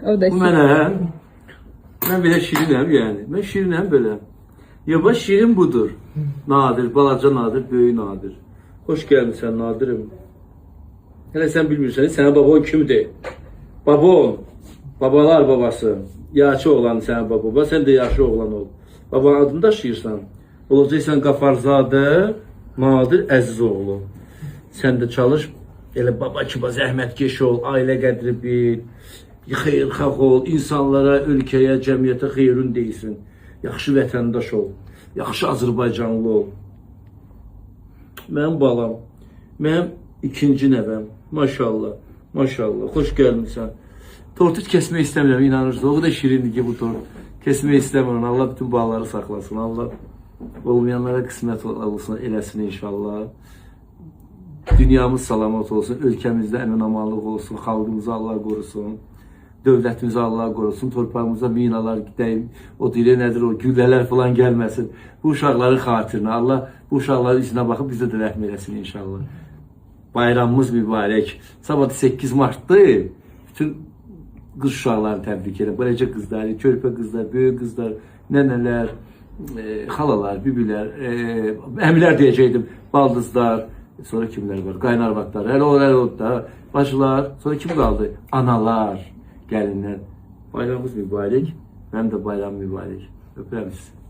O da Bu mənəm. Mən belə şirinəm yəni. Mən şirinəm belə. Yavaş şirin budur. Nadir, balaca Nadir, böyük Nadir. Hoş gəlmişsən Nadirim. Hələ sən bilmirsən, sənə babon kimdir? Babon, babalar babası. Yaşlı oğlan sənə baba, sən də yaşlı oğlan ol. Babanın adını daşıyırsan. Olacaqsan Qafarzadə Nadir Əzizoğlu. Sən də çalış, elə baba kimi zəhmətkeş ol, ailə qədri bil, xeyirxah ol, insanlara, ölkəyə, cəmiyyətə xeyrün deyilsin. Yaxşı vətəndaş ol, yaxşı Azərbaycanlı ol. Mənim balam, mənim ikinci nəvəm, maşallah, maşallah, xoş gəlmişsən. Tortu kəsmək istəmirəm, inanırsın, o qədər şirindir ki bu tort. Kəsmək istəmirəm, Allah bütün bağları saxlasın, Allah olmayanlara qismət olsun, eləsin inşallah. Dünyamız salamat olsun, ölkəmizdə əmin-amanlıq olsun, xalqımızı Allah qorusun, dövlətimizi Allah qorusun, torpağımıza minalar gidəyim, o dilə nədir, o güllələr falan gəlməsin. Bu uşaqların xatirinə, Allah bu uşaqların içinə baxıb bizə də rəhm eləsin inşallah. Bayramımız mübarək. Sabah 8 Mart'dır. Bütün qız uşaqlarını təbrik edirəm. Beləcə qızlar, körpə qızlar, böyük qızlar, nənələr, xalalar, bibilər, əmilər deyəcəkdim, baldızlar, sonra kimlər var? Qaynarvatlar, hələ o da, bacılar, sonra kim qaldı? Analar, gəlinlər. Bayramımız mübarək, mənim də bayram mübarək. Öpürəm sizi.